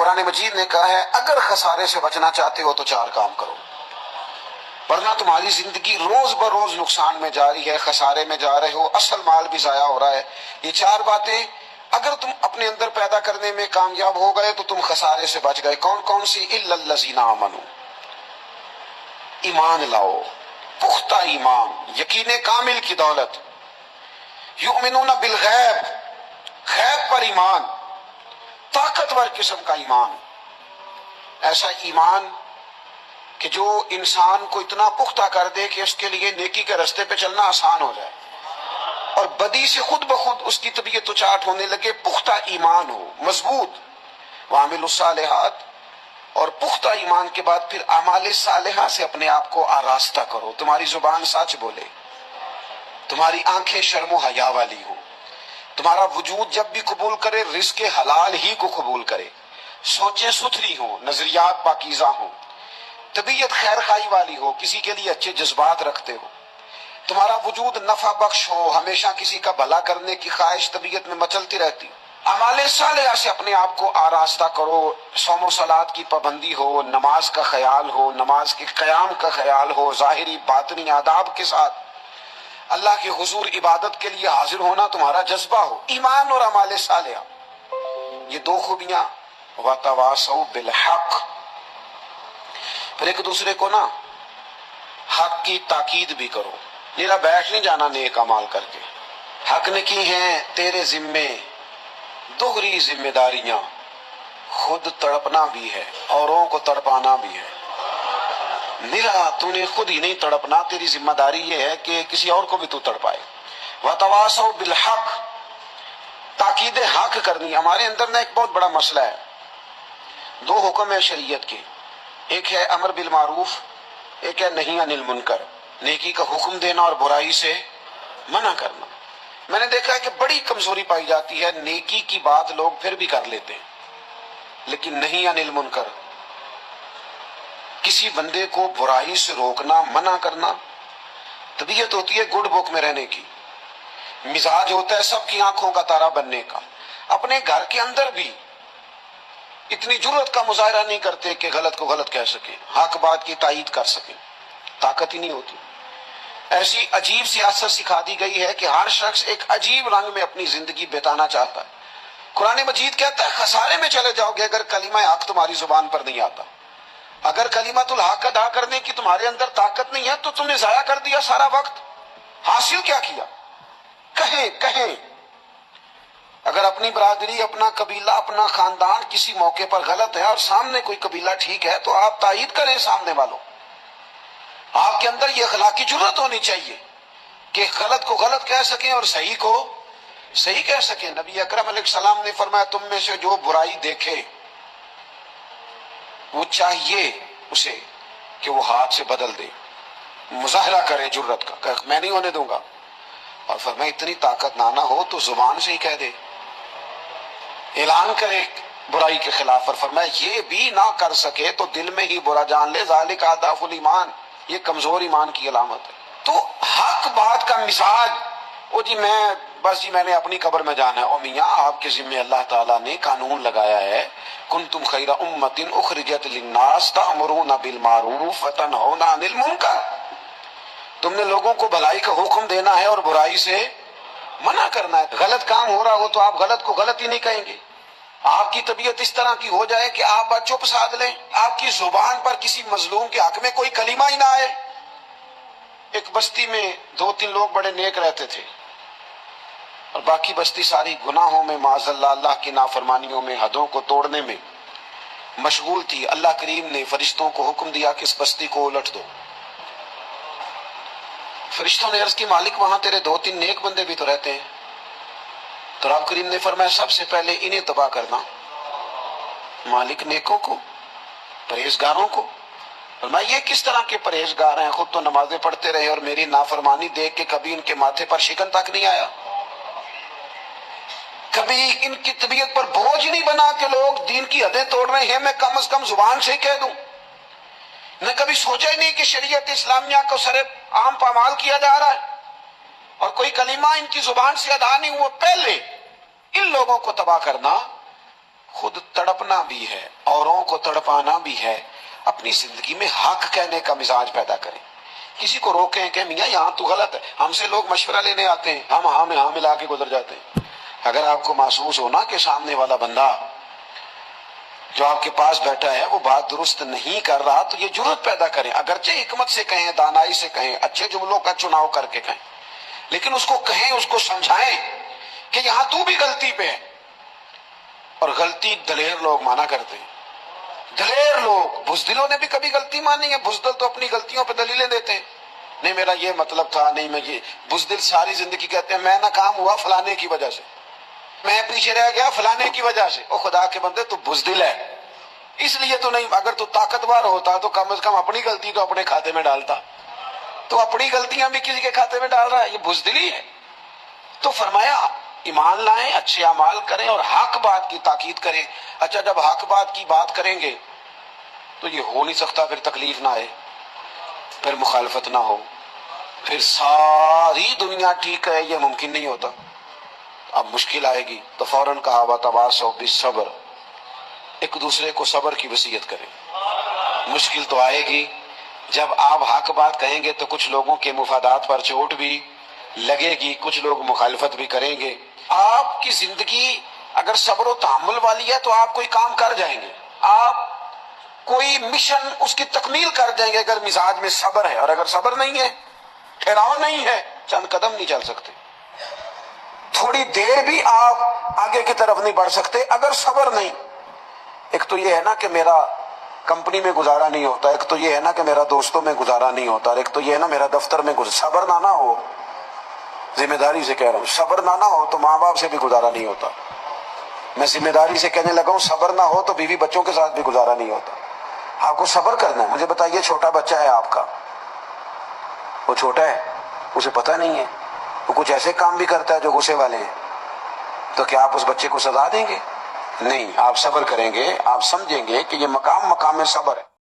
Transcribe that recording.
قرآن مجید نے کہا ہے اگر خسارے سے بچنا چاہتے ہو تو 4 کام کرو، ورنہ تمہاری زندگی روز بروز نقصان میں جاری ہے، خسارے میں جا رہے ہو، اصل مال بھی ضائع ہو رہا ہے۔ یہ 4 باتیں اگر تم اپنے اندر پیدا کرنے میں کامیاب ہو گئے تو تم خسارے سے بچ گئے۔ کون کون سی؟ الا الذین آمنوا، ایمان لاؤ، پختہ ایمان، یقین کامل کی دولت، یؤمنون بالغیب، غیب پر ایمان، طاقتور قسم کا ایمان، ایسا ایمان کہ جو انسان کو اتنا پختہ کر دے کہ اس کے لیے نیکی کے رستے پہ چلنا آسان ہو جائے اور بدی سے خود بخود اس کی طبیعت اچاٹ ہونے لگے۔ پختہ ایمان ہو، مضبوط، وعملوا الصالحات، اور پختہ ایمان کے بعد پھر اعمال صالحہ سے اپنے آپ کو آراستہ کرو، تمہاری زبان سچ بولے، تمہاری آنکھیں شرم و حیا والی ہو، تمہارا وجود جب بھی قبول کرے رزق حلال ہی کو قبول کرے، سوچیں ستھری ہوں، نظریات پاکیزہ ہوں، طبیعت خیر خواہی والی ہو، کسی کے لیے اچھے جذبات رکھتے ہو، تمہارا وجود نفع بخش ہو، ہمیشہ کسی کا بھلا کرنے کی خواہش طبیعت میں مچلتی رہتی ہو۔ اعمال صالحہ سے اپنے آپ کو آراستہ کرو، صوم و صلات کی پابندی ہو، نماز کا خیال ہو، نماز کے قیام کا خیال ہو، ظاہری باطنی آداب کے ساتھ اللہ کے حضور عبادت کے لیے حاضر ہونا تمہارا جذبہ ہو، ایمان اور اعمال صالحہ، یہ 2 خوبیاں۔ وَتَوَاصَوْا بِالْحَقِّ، پھر ایک دوسرے کو نا حق کی تاکید بھی کرو، میرا بیٹھ نہیں جانا نیک اعمال کر کے۔ حق نے کی ہیں تیرے ذمے دوہری ذمہ داریاں، خود تڑپنا بھی ہے، اوروں کو تڑپانا بھی ہے۔ میرا تو نے خود ہی نہیں تڑپنا، تیری ذمہ داری یہ ہے کہ کسی اور کو بھی تو تڑپائے۔ وَتَوَاصَوْا بِالْحَقِّ، تاکید حق کرنی۔ ہمارے اندر نا ایک بہت بڑا مسئلہ ہے، 2 حکم ہے شریعت کے، ایک ہے امر بالمعروف، ایک ہے نہی عن المنکر، نیکی کا حکم دینا اور برائی سے منع کرنا۔ میں نے دیکھا ہے کہ بڑی کمزوری پائی جاتی ہے، نیکی کی بات لوگ پھر بھی کر لیتے ہیں لیکن نہی عن المنکر، کسی بندے کو برائی سے روکنا، منع کرنا، طبیعت ہوتی ہے گڈ بک میں رہنے کی، مزاج ہوتا ہے سب کی آنکھوں کا تارا بننے کا۔ اپنے گھر کے اندر بھی اتنی جرت کا مظاہرہ نہیں کرتے کہ غلط کو غلط کہہ سکیں، حق بات کی تائید کر سکیں، طاقت ہی نہیں ہوتی۔ ایسی عجیب سیاست سکھا دی گئی ہے کہ ہر شخص ایک عجیب رنگ میں اپنی زندگی بتانا چاہتا ہے۔ قرآن مجید کہتا ہے خسارے میں چلے جاؤ گے اگر کلمہ حق تمہاری زبان پر نہیں آتا، اگر کلمۃ الحق ادا کرنے کی تمہارے اندر طاقت نہیں ہے تو تم نے ضائع کر دیا سارا وقت، حاصل کیا کیا؟ کہیں اگر اپنی برادری، اپنا قبیلہ، اپنا خاندان کسی موقع پر غلط ہے اور سامنے کوئی قبیلہ ٹھیک ہے تو آپ تائید کریں سامنے والوں، آپ کے اندر یہ اخلاقی جرت ہونی چاہیے کہ غلط کو غلط کہہ سکیں اور صحیح کو صحیح کہہ سکیں۔ نبی اکرم علیہ السلام نے فرمایا تم میں سے جو برائی دیکھے وہ چاہیے اسے کہ وہ ہاتھ سے بدل دے، مظاہرہ کرے جرت کا کہ میں نہیں ہونے دوں گا، اور فرمایا اتنی طاقت نہ ہو تو زبان سے ہی کہہ دے، اعلان کرے برائی کے خلاف، اور فرمایا یہ بھی نہ کر سکے تو دل میں ہی برا جان لے، ذالک اضعف الایمان، یہ کمزور ایمان کی علامت ہے۔ تو حق بات کا مزاج، میں نے اپنی قبر میں جانا ہے، او میاں آپ کے ذمہ اللہ تعالیٰ نے قانون لگایا ہے، کنتم خیر امۃ اخرجت للناس تأمرون بالمعروف وتنہون عن المنکر، تم نے لوگوں کو بھلائی کا حکم دینا ہے اور برائی سے منع کرنا ہے۔ غلط کام ہو رہا ہو تو آپ غلط کو غلط ہی نہیں کہیں گے، آپ کی طبیعت اس طرح کی ہو جائے کہ آپ چپ سادھ لیں، آپ کی زبان پر کسی مظلوم کے حق میں کوئی کلمہ ہی نہ آئے۔ ایک بستی میں 2-3 لوگ بڑے نیک رہتے تھے اور باقی بستی ساری گناہوں میں، معاذ اللہ، اللہ کی نافرمانیوں میں، حدوں کو توڑنے میں مشغول تھی۔ اللہ کریم نے فرشتوں کو حکم دیا کہ اس بستی کو الٹ دو۔ فرشتوں نے عرض کی مالک وہاں تیرے 2-3 نیک بندے بھی تو رہتے ہیں، تو رب کریم نے فرمایا سب سے پہلے انہیں تباہ کرنا۔ مالک نیکوں کو، پرہیزگاروں کو۔ فرمایا یہ کس طرح کے پرہیزگار ہیں، خود تو نمازیں پڑھتے رہے اور میری نافرمانی دیکھ کے کبھی ان کے ماتھے پر شکن تک نہیں آیا، کبھی ان کی طبیعت پر بوجھ نہیں بنا کہ لوگ دین کی حدیں توڑ رہے ہیں میں کم از کم زبان سے ہی کہہ دوں، نے کبھی سوچا ہی نہیں کہ شریعت اسلامیہ کو سر عام پامال کیا جا رہا ہے اور کوئی کلمہ ان کی زبان سے ادا نہیں ہوا۔ پہلے ان لوگوں کو تباہ کرنا، خود تڑپنا بھی ہے، اوروں کو تڑپانا بھی ہے، اپنی زندگی میں حق کہنے کا مزاج پیدا کریں۔ کسی کو روکیں کہ میاں یہاں تو غلط ہے، ہم سے لوگ مشورہ لینے آتے ہیں، ہم ہاں میں ہاں ملا کے گزر جاتے ہیں۔ اگر آپ کو محسوس ہونا کہ سامنے والا بندہ جو آپ کے پاس بیٹھا ہے وہ بات درست نہیں کر رہا تو یہ جرأت پیدا کریں، اگرچہ حکمت سے کہیں، دانائی سے کہیں، اچھے جملوں کا چناؤ کر کے کہیں، لیکن اس کو کہیں، اس کو سمجھائیں کہ یہاں تو بھی غلطی پہ ہے۔ اور غلطی دلیر لوگ مانا کرتے ہیں، دلیر لوگ، بزدلوں نے بھی کبھی غلطی مانی ہے؟ بزدل تو اپنی غلطیوں پہ دلیلیں دیتے ہیں، نہیں میرا یہ مطلب تھا، نہیں میں یہ، بزدل ساری زندگی کہتے ہیں میں ناکام ہوا فلانے کی وجہ سے، میں پیچھے رہ گیا فلانے کی وجہ سے۔ او خدا کے بندے تو بزدل ہے، اس لیے تو نہیں، اگر تو طاقتور ہوتا تو کم از کم اپنی غلطی تو اپنے کھاتے میں ڈالتا، تو اپنی غلطیاں بھی کسی کے کھاتے میں ڈال رہا ہے، یہ بزدلی ہے۔ تو فرمایا ایمان لائیں، اچھے اعمال کریں اور حق بات کی تاکید کریں۔ اچھا جب حق بات کی بات کریں گے تو یہ ہو نہیں سکتا پھر تکلیف نہ آئے، پھر مخالفت نہ ہو، پھر ساری دنیا ٹھیک ہے، یہ ممکن نہیں ہوتا۔ اب مشکل آئے گی تو فوراً کہا وَتَوَاصَوْا بِالصَّبْرِ، ایک دوسرے کو صبر کی وصیت کریں۔ مشکل تو آئے گی، جب آپ حق بات کہیں گے تو کچھ لوگوں کے مفادات پر چوٹ بھی لگے گی، کچھ لوگ مخالفت بھی کریں گے۔ آپ کی زندگی اگر صبر و تحمل والی ہے تو آپ کوئی کام کر جائیں گے، آپ کوئی مشن اس کی تکمیل کر دیں گے اگر مزاج میں صبر ہے، اور اگر صبر نہیں ہے، ٹھہراؤ نہیں ہے، چند قدم نہیں چل سکتے، تھوڑی دیر بھی آپ آگے کی طرف نہیں بڑھ سکتے اگر صبر نہیں۔ ایک تو یہ ہے نا کہ میرا کمپنی میں گزارا نہیں ہوتا، ایک تو یہ ہے نا کہ میرا دوستوں میں گزارا نہیں ہوتا، اور ایک تو یہ ہے نا میرا دفتر میں صبر نہ ہو، ذمہ داری سے کہہ رہا ہوں، صبر نہ ہو تو ماں باپ سے بھی گزارا نہیں ہوتا۔ میں ذمہ داری سے کہنے لگا ہوں صبر نہ ہو تو بیوی بچوں کے ساتھ بھی گزارا نہیں ہوتا۔ آپ کو صبر کرنا ہے۔ مجھے بتائیے چھوٹا بچہ ہے آپ کا، وہ چھوٹا ہے، اسے پتہ نہیں ہے، وہ کچھ ایسے کام بھی کرتا ہے جو غصے والے ہیں، تو کیا آپ اس بچے کو سزا دیں گے؟ نہیں، آپ صبر کریں گے، آپ سمجھیں گے کہ یہ مقام صبر ہے۔